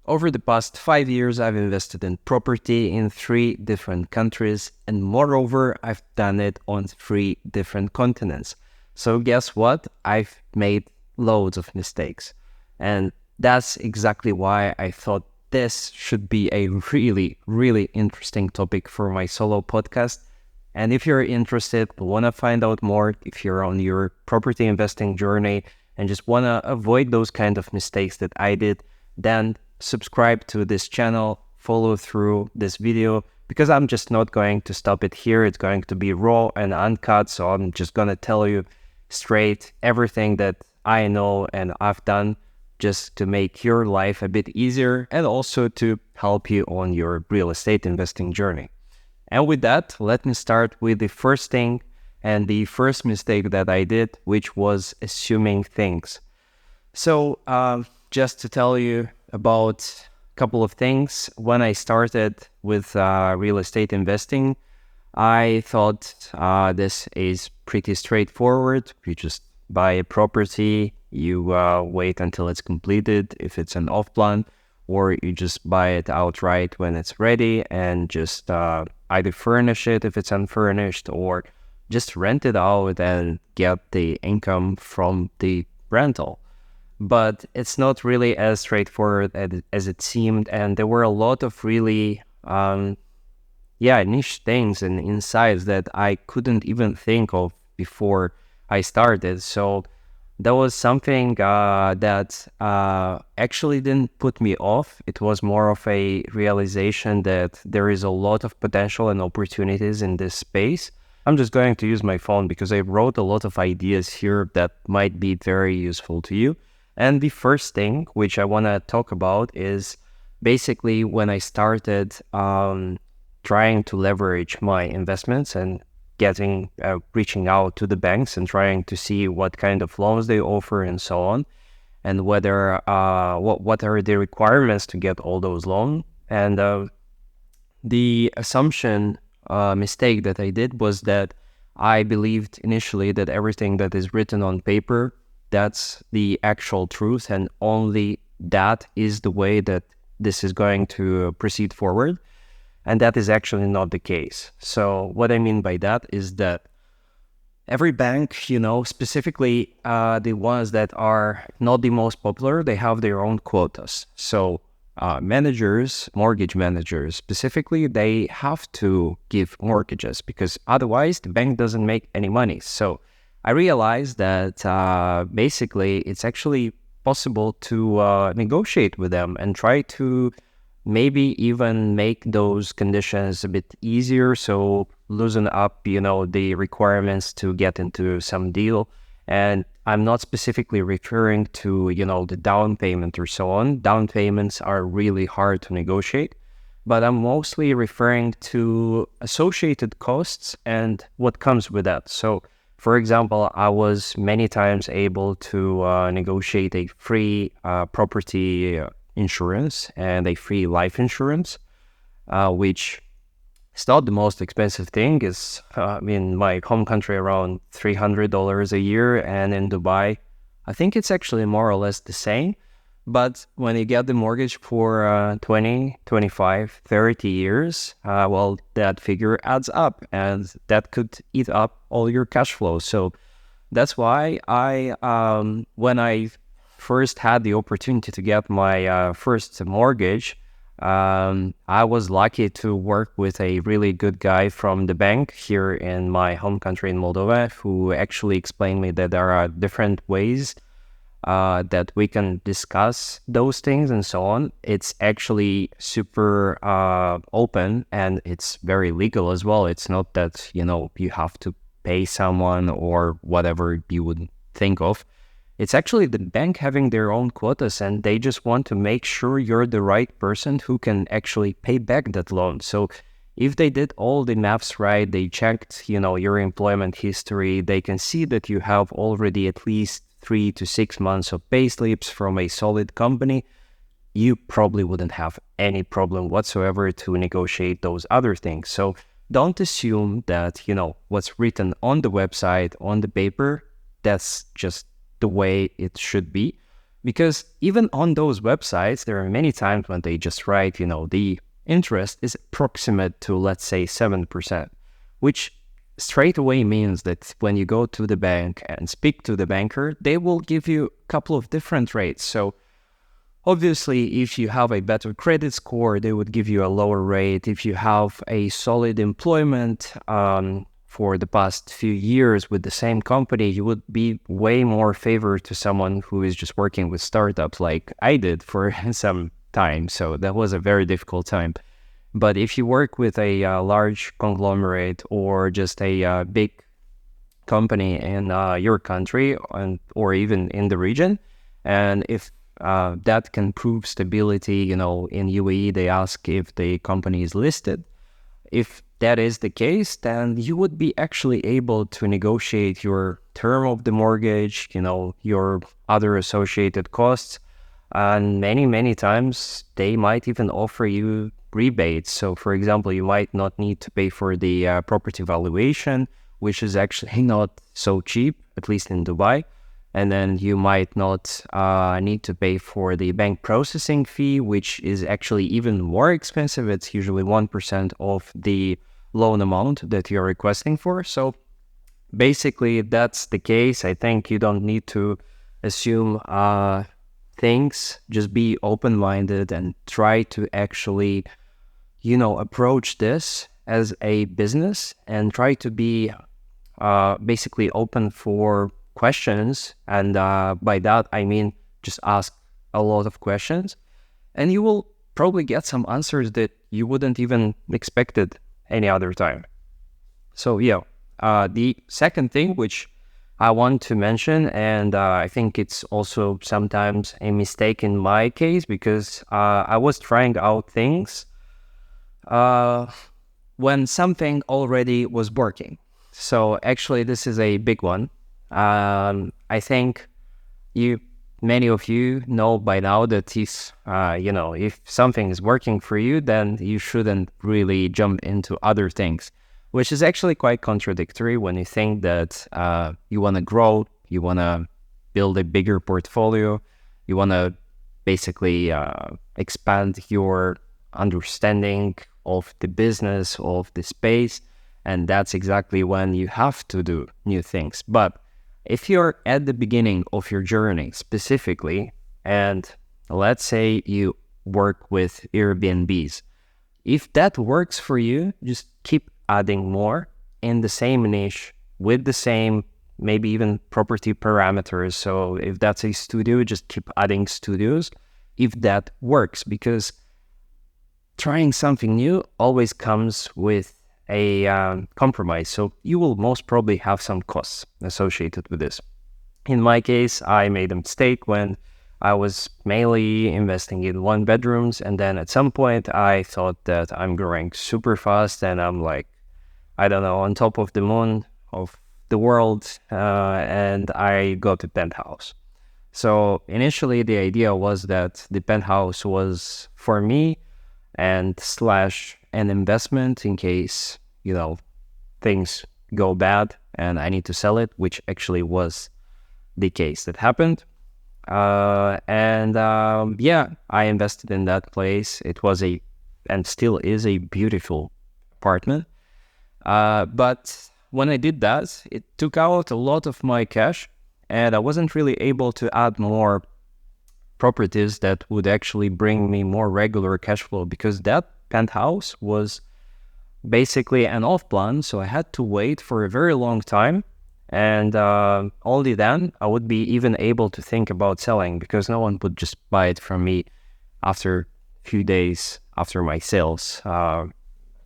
Over the past 5 years, I've invested in property in 3 different countries, and moreover, I've done it on 3 different continents. So guess what? I've made loads of mistakes. And that's exactly why I thought this should be a really, really interesting topic for my solo podcast. And if you're interested, want to find out more, if you're on your property investing journey and just want to avoid those kind of mistakes that I did, then subscribe to this channel, follow through this video, because I'm just not going to stop it here. It's going to be raw and uncut. So I'm just going to tell you straight everything that I know and I've done just to make your life a bit easier and also to help you on your real estate investing journey. And with that, let me start with the first thing and the first mistake that I did, which was assuming things. So just to tell you about a couple of things, when I started with real estate investing, I thought this is pretty straightforward. You just buy a property, you wait until it's completed if it's an off-plan, or you just buy it outright when it's ready and just either furnish it if it's unfurnished or just rent it out and get the income from the rental. But it's not really as straightforward as it seemed, and there were a lot of really niche things and insights that I couldn't even think of before I started. So that was something that actually didn't put me off. It was more of a realization that there is a lot of potential and opportunities in this space. I'm just going to use my phone because I wrote a lot of ideas here that might be very useful to you. And the first thing which I want to talk about is basically when I started trying to leverage my investments and reaching out to the banks and trying to see what kind of loans they offer and so on, and whether what are the requirements to get all those loans. And the assumption mistake that I did was that I believed initially that everything that is written on paper, that's the actual truth, and only that is the way that this is going to proceed forward. And that is actually not the case. So what I mean by that is that every bank, specifically the ones that are not the most popular, they have their own quotas. So mortgage managers specifically, they have to give mortgages because otherwise the bank doesn't make any money. So I realized that basically it's actually possible to negotiate with them and try to maybe even make those conditions a bit easier, so loosen up, the requirements to get into some deal. And I'm not specifically referring to, the down payment or so on. Down payments are really hard to negotiate, but I'm mostly referring to associated costs and what comes with that. So, for example, I was many times able to negotiate a free property insurance and a free life insurance, which is not the most expensive thing. It's in my home country around $300 a year, and in Dubai, I think it's actually more or less the same. But when you get the mortgage for 20, 25, 30 years, that figure adds up, and that could eat up all your cash flow. So that's why when I first had the opportunity to get my first mortgage, I was lucky to work with a really good guy from the bank here in my home country in Moldova, who actually explained me that there are different ways that we can discuss those things and so on. It's actually super open, and it's very legal as well. It's not that, you have to pay someone or whatever you would think of. It's actually the bank having their own quotas, and they just want to make sure you're the right person who can actually pay back that loan. So if they did all the maths right, they checked, your employment history, they can see that you have already at least 3 to 6 months of pay slips from a solid company, you probably wouldn't have any problem whatsoever to negotiate those other things. So don't assume that, what's written on the website, on the paper, that's just the way it should be, Because even on those websites, there are many times when they just write, the interest is approximate to, let's say, 7%, which straight away means that when you go to the bank and speak to the banker, they will give you a couple of different rates. So obviously, if you have a better credit score, they would give you a lower rate. If you have a solid employment for the past few years with the same company, you would be way more favored to someone who is just working with startups like I did for some time. So that was a very difficult time. But if you work with a large conglomerate or just a big company in your country or even in the region, and if that can prove stability, in UAE, they ask if the company is listed. If that is the case, then you would be actually able to negotiate your term of the mortgage, your other associated costs. And many, many times they might even offer you rebates. So, for example, you might not need to pay for the property valuation, which is actually not so cheap, at least in Dubai. And then you might not need to pay for the bank processing fee, which is actually even more expensive. It's usually 1% of the loan amount that you're requesting for. So basically, if that's the case, I think you don't need to assume things. Just be open-minded and try to actually, approach this as a business and try to be basically open for questions. And by that, I mean, just ask a lot of questions and you will probably get some answers that you wouldn't even expect it any other time. So yeah, the second thing which I want to mention, and I think it's also sometimes a mistake in my case, because I was trying out things when something already was working. So actually, this is a big one. I think many of you know by now that if something is working for you, then you shouldn't really jump into other things, which is actually quite contradictory when you think that you want to grow, you want to build a bigger portfolio, you want to basically expand your understanding of the business, of the space, and that's exactly when you have to do new things. But if you're at the beginning of your journey specifically, and let's say you work with Airbnbs, if that works for you, just keep adding more in the same niche with the same, maybe even property parameters. So if that's a studio, just keep adding studios if that works, because trying something new always comes with a compromise. So you will most probably have some costs associated with this. In my case, I made a mistake when I was mainly investing in one bedrooms, and then at some point I thought that I'm growing super fast and I'm like, I don't know, on top of the moon of the world, and I got a penthouse. So initially the idea was that the penthouse was for me and slash an investment in case, things go bad and I need to sell it, which actually was the case that happened. I invested in that place. It was and still is a beautiful apartment. But when I did that, it took out a lot of my cash and I wasn't really able to add more properties that would actually bring me more regular cash flow, because that penthouse was basically an off plan. So I had to wait for a very long time. And only then I would be even able to think about selling, because no one would just buy it from me after a few days after my sales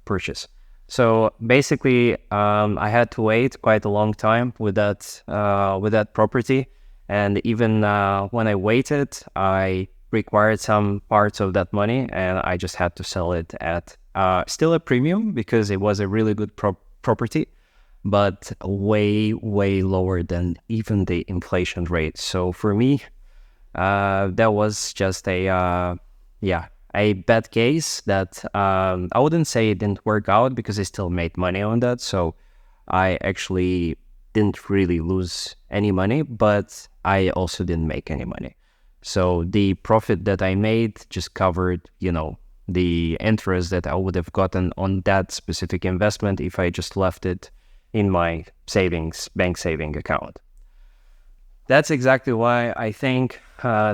purchase. So basically, I had to wait quite a long time with that property. And even when I waited, I required some parts of that money, and I just had to sell it at still a premium, because it was a really good property, but way, way lower than even the inflation rate. So for me, that was just a bad case that I wouldn't say it didn't work out, because I still made money on that. So I actually didn't really lose any money, but I also didn't make any money. So the profit that I made just covered, the interest that I would have gotten on that specific investment if I just left it in my bank saving account. That's exactly why I think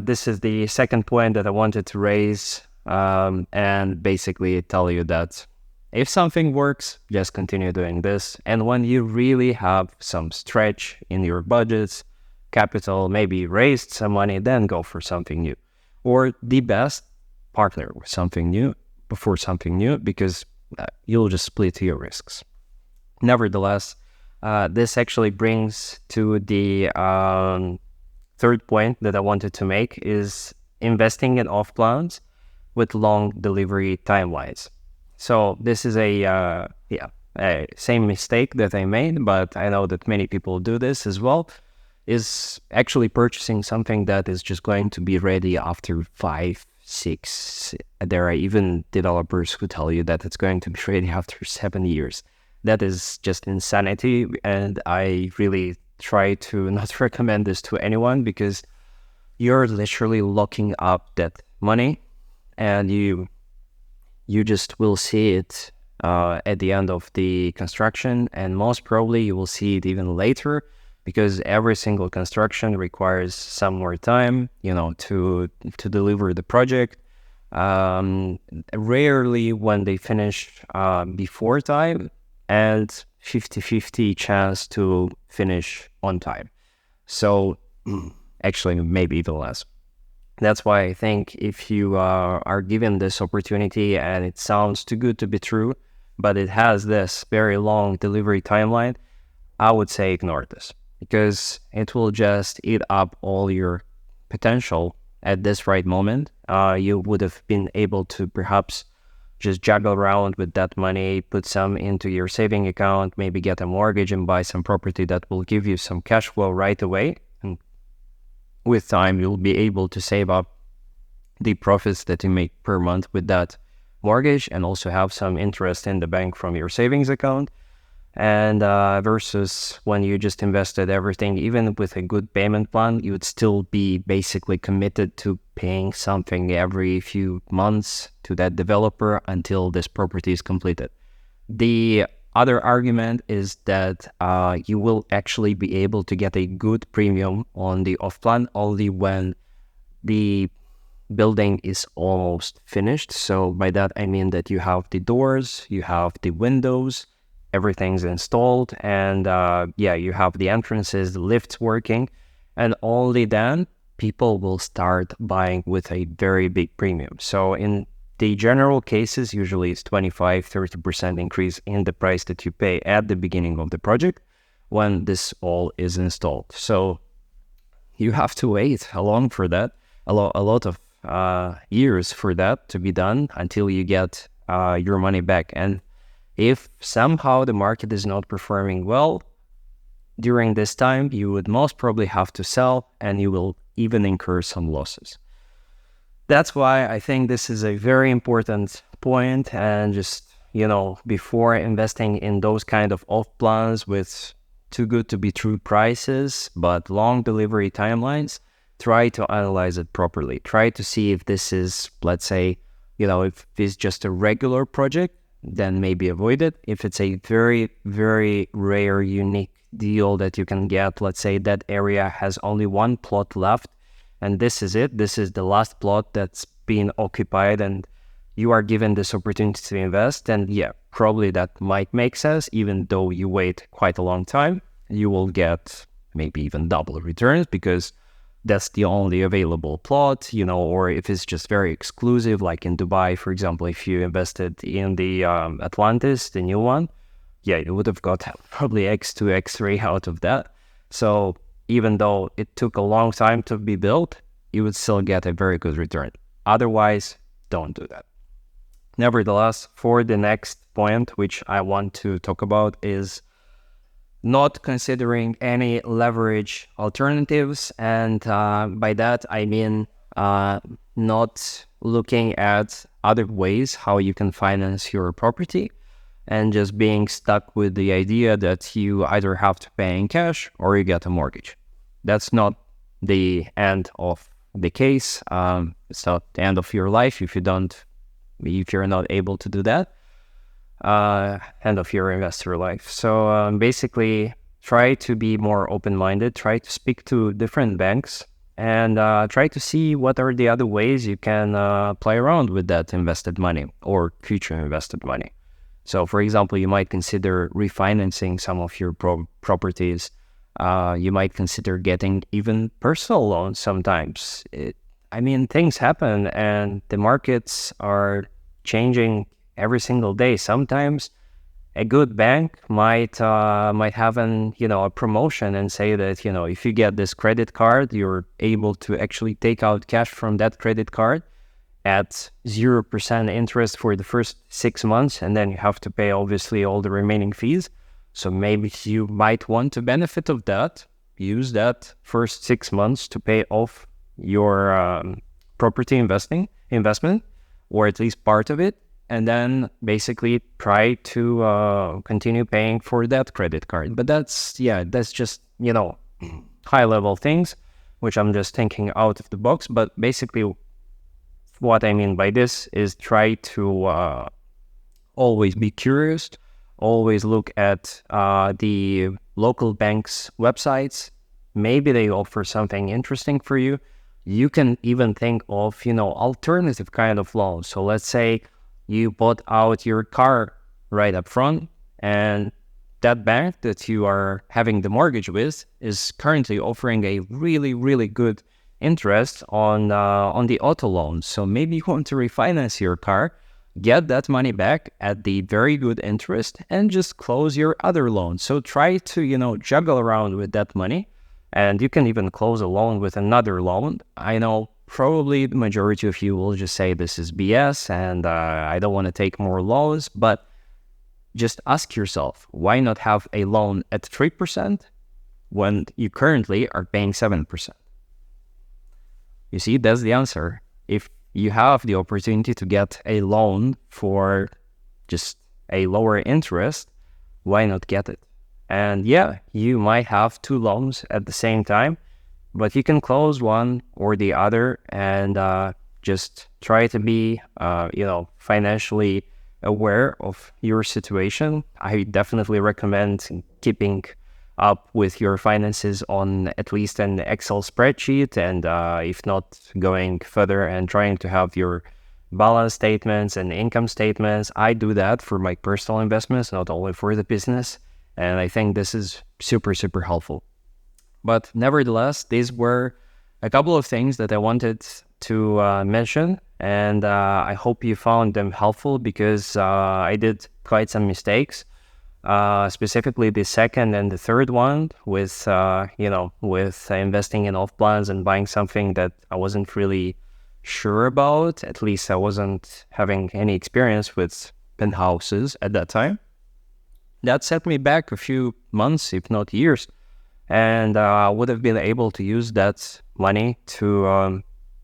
this is the second point that I wanted to raise, and basically tell you that if something works, just continue doing this. And when you really have some stretch in your budgets, capital, maybe raised some money, then go for something new. Or the best, partner with something new before something new, because you'll just split your risks. Nevertheless, this actually brings to the third point that I wanted to make is investing in off plans with long delivery timelines. So this is a same mistake that I made, but I know that many people do this as well, is actually purchasing something that is just going to be ready after 5, 6. There are even developers who tell you that it's going to be ready after 7 years. That is just insanity, and I really try to not recommend this to anyone, because you're literally locking up that money, and you just will see it at the end of the construction, and most probably you will see it even later, because every single construction requires some more time, to deliver the project. Rarely when they finish before time, and 50-50 chance to finish on time. So actually maybe even less. That's why I think if you are given this opportunity and it sounds too good to be true, but it has this very long delivery timeline, I would say ignore this, because it will just eat up all your potential at this right moment. You would have been able to perhaps just juggle around with that money, put some into your saving account, maybe get a mortgage and buy some property that will give you some cash flow right away. And with time, you'll be able to save up the profits that you make per month with that mortgage, and also have some interest in the bank from your savings account. And versus when you just invested everything, even with a good payment plan, you would still be basically committed to paying something every few months to that developer until this property is completed. The other argument is that you will actually be able to get a good premium on the off-plan only when the building is almost finished. So by that, I mean that you have the doors, you have the windows, everything's installed, and you have the entrances, the lifts working, and only then people will start buying with a very big premium. So in the general cases, usually it's 25-30% increase in the price that you pay at the beginning of the project when this all is installed. So you have to wait along for that, a lot of years for that to be done until you get your money back. And if somehow the market is not performing well during this time, you would most probably have to sell, and you will even incur some losses. That's why I think this is a very important point. And just, before investing in those kind of off plans with too good to be true prices, but long delivery timelines, try to analyze it properly. Try to see if this is, let's say, if it's just a regular project, then maybe avoid it. If it's a very, very rare, unique deal that you can get, let's say that area has only one plot left, and this is it. This is the last plot that's been occupied, and you are given this opportunity to invest, and probably that might make sense. Even though you wait quite a long time, you will get maybe even double returns, because that's the only available plot, or if it's just very exclusive, like in Dubai, for example, if you invested in the Atlantis, the new one, you would have got probably X2, X3 out of that. So even though it took a long time to be built, you would still get a very good return. Otherwise, don't do that. Nevertheless, for the next point, which I want to talk about, is not considering any leverage alternatives. And by that, I mean not looking at other ways how you can finance your property, and just being stuck with the idea that you either have to pay in cash or you get a mortgage. That's not the end of the case. It's not the end of your life if you're not able to do that. End of your investor life. So basically, try to be more open-minded. Try to speak to different banks and try to see what are the other ways you can play around with that invested money or future invested money. So, for example, you might consider refinancing some of your properties. You might consider getting even personal loans sometimes. Things happen and the markets are changing every single day. Sometimes a good bank might have a promotion and say that, if you get this credit card, you're able to actually take out cash from that credit card at 0% interest for the first 6 months, and then you have to pay obviously all the remaining fees. So maybe you might want to benefit of that, use that first 6 months to pay off your property investment, or at least part of it, and then basically try to continue paying for that credit card. But that's just, high level things, which I'm just thinking out of the box. But basically what I mean by this is try to always be curious, always look at the local banks' websites. Maybe they offer something interesting for you. You can even think of, alternative kind of loans. So let's say you bought out your car right up front, and that bank that you are having the mortgage with is currently offering a really, really good interest on the auto loan. So maybe you want to refinance your car, get that money back at the very good interest, and just close your other loan. So try to, juggle around with that money, and you can even close a loan with another loan. I know probably the majority of you will just say this is BS and I don't want to take more loans, but just ask yourself, why not have a loan at 3% when you currently are paying 7%? You see, that's the answer. If you have the opportunity to get a loan for just a lower interest, why not get it? And yeah, you might have 2 loans at the same time, but you can close one or the other and just try to be, financially aware of your situation. I definitely recommend keeping up with your finances on at least an Excel spreadsheet, and if not, going further and trying to have your balance statements and income statements. I do that for my personal investments, not only for the business, and I think this is super, super helpful. But nevertheless, these were a couple of things that I wanted to mention, and I hope you found them helpful, because I did quite some mistakes. Specifically the second and the third one with investing in off plans and buying something that I wasn't really sure about. At least I wasn't having any experience with penthouses at that time. That set me back a few months, if not years, and I would have been able to use that money to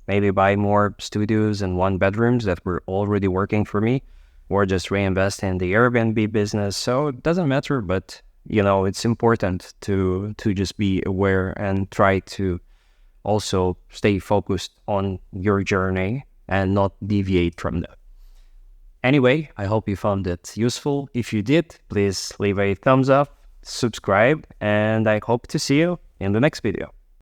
maybe buy more studios and 1-bedrooms that were already working for me, or just reinvest in the Airbnb business. So it doesn't matter, but it's important to just be aware and try to also stay focused on your journey and not deviate from that. Anyway, I hope you found it useful. If you did, please leave a thumbs up, subscribe, and I hope to see you in the next video.